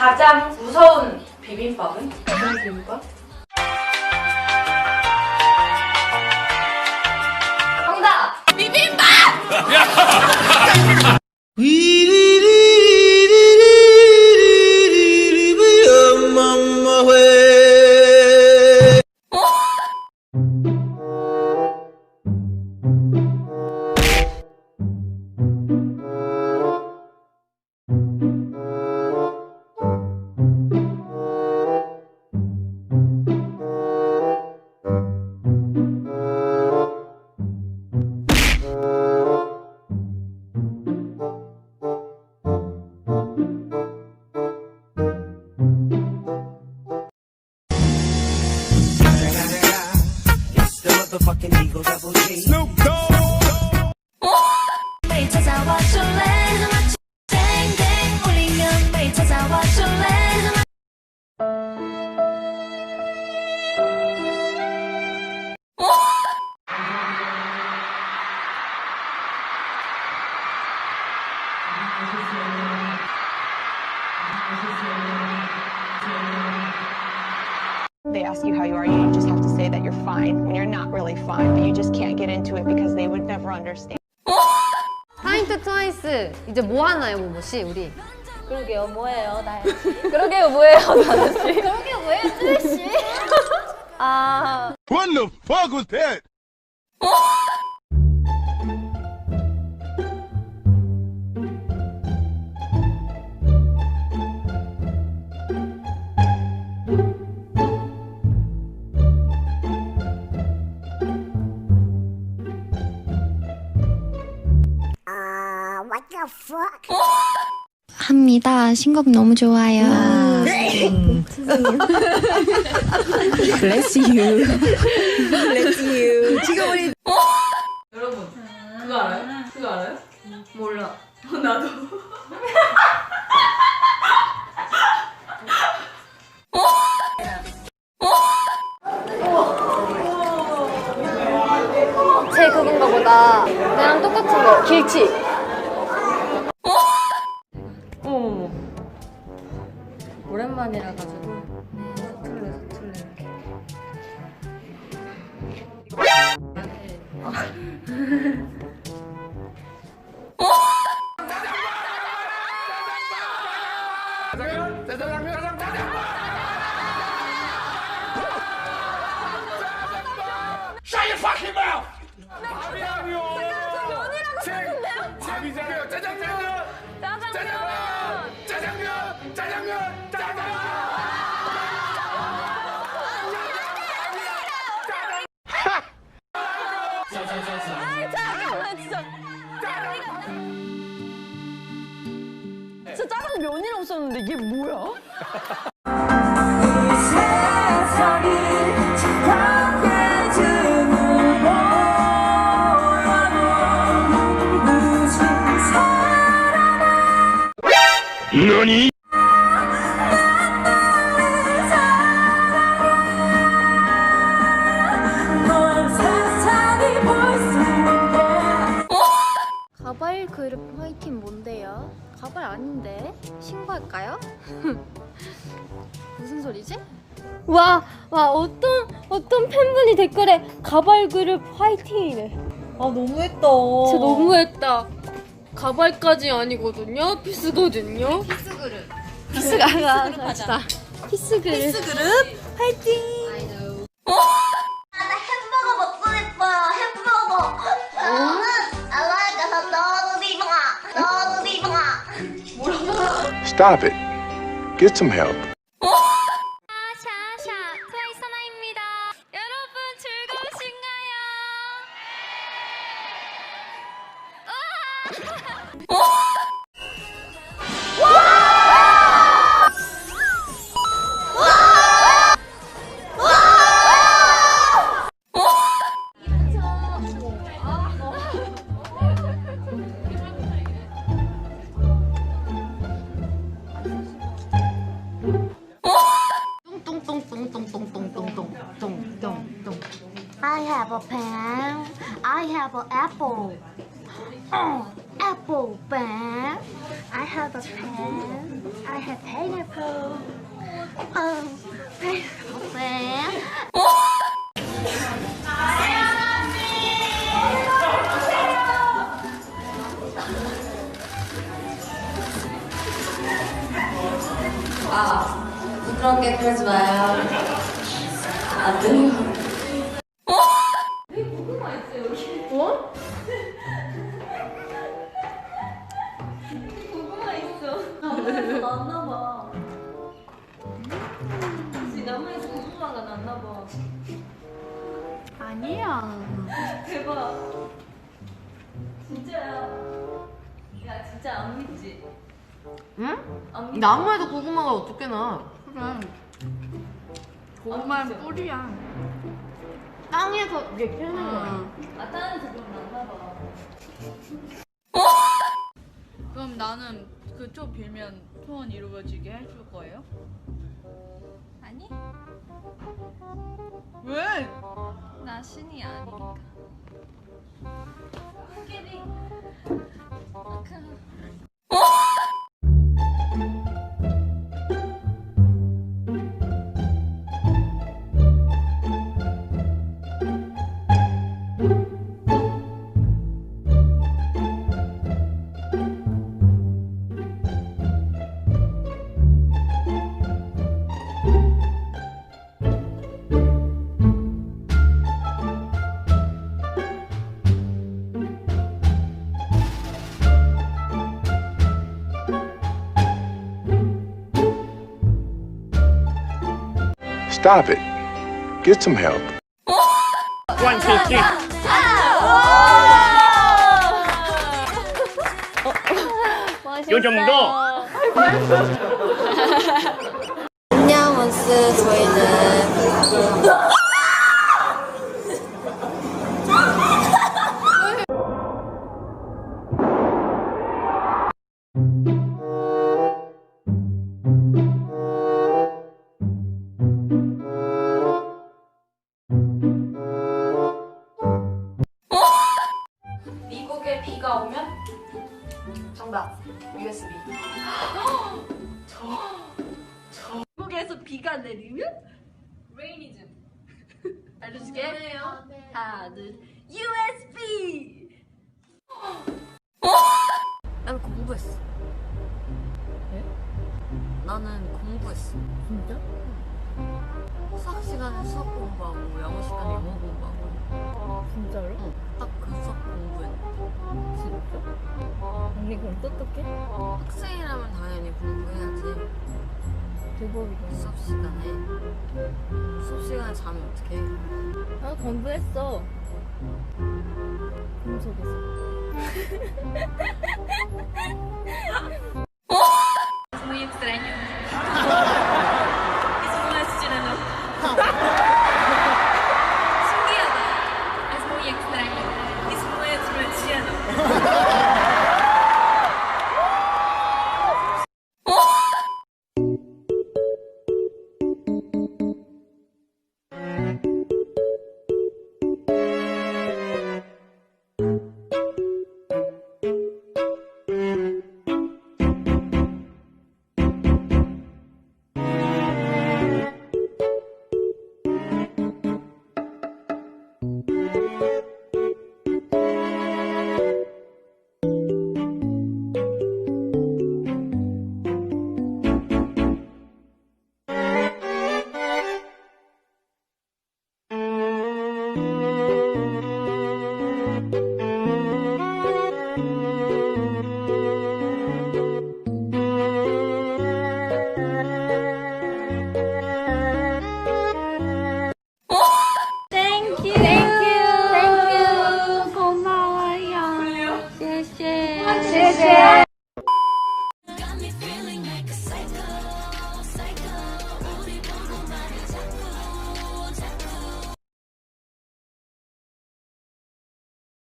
가장 무서운 비빔밥은? 무슨 비빔밥? 정답! 비빔밥! 매일 찾아와 줄래? 땡땡 울리면 매일 찾아와 줄래? They ask you how you are, you just have to say that you're fine when you're not really fine, but you just can't get into it because they would never understand. 타임투 트와이스 이제 뭐 하나요, 모모씨 우리? 그러게요, 뭐예요, 나연씨? 그러게요, 뭐예요, 나연씨? 그러게요, 뭐예요, 쯔씨? 아... What the fuck was that? What the fuck? 합니다. 신곡 너무 좋아요. Bless you. Bless you. 지금 우리 여러분, 그거 알아요? 그거 알아요? 몰라. 나도. 제 그건가 보다. 나랑 똑같은 거, 길치. 어머머머. 오랜만이라 가지고 서툴래 이렇게. Shut your fucking mouth! 진짜 짜장면 면이랑 없었는데 이게 뭐야? 너니? 가발 그룹 화이팅 뭔데요? 가발 아닌데? 신고할까요? 무슨 소리지? 와, 어떤 팬분이 댓글에 가발 그룹 화이팅이래. 아, 너무했다. 진짜 너무했다. 가발까지 아니거든요? 피스거든요? 피스가 하자. 피스 그룹. 화이팅! 나 햄버거 먹고 싶어. 햄버거. 너도 비방아. Stop it. Get some help. 샤샤 트와이스 하나입니다. 여러분 즐거우신가요? I have a pen. I have an apple. apple pen. I have a pen. I have pineapple. Oh, pineapple pen. 부끄럽게 그러지 마요. 안 돼요. 고구마 있어. 나무에서 났나봐. 혹시 나무에서 고구마가 났나봐. 아니야. 대박. 진짜야. 야, 진짜 안 믿지? 응? 안 믿지? 나무에도 고구마가 어떻게 나? 그래. 고구마는 뿌리야. 땅에서 이게 캐는 거야. 아, 땅에서 그럼 났나봐. 그럼 나는 그쪽 빌면 소원 이루어지게 해줄 거예요? 아니? 왜? 나 신이 아니니까. 코끼리. Stop it. Get some help. 요 정도. 안녕 원스. 저희는 미국에 비가 오면 정답 USB. 미국에서 비가 내리면 레이니즘. 알려줄게. 하나, 둘, USB. 난 공부했어. 나는 공부했어. 진짜? 수학 시간에 수학 공부하고 영어 시간에 영어 공부하고. 진짜로? 응. 딱 그 수학 공부했는데. 진짜? 언니 그럼 똑똑해? 학생이라면 당연히 공부해야지. 대박이다. 수업 시간에. 수업 시간에 자면 어떡해? 나 공부했어. 꿈속에서. Muy extraño. Es muy extraño. 신기하다. Es muy extraño. Es muy extraño. Thank you. Thank you. 고마워요. 谢谢.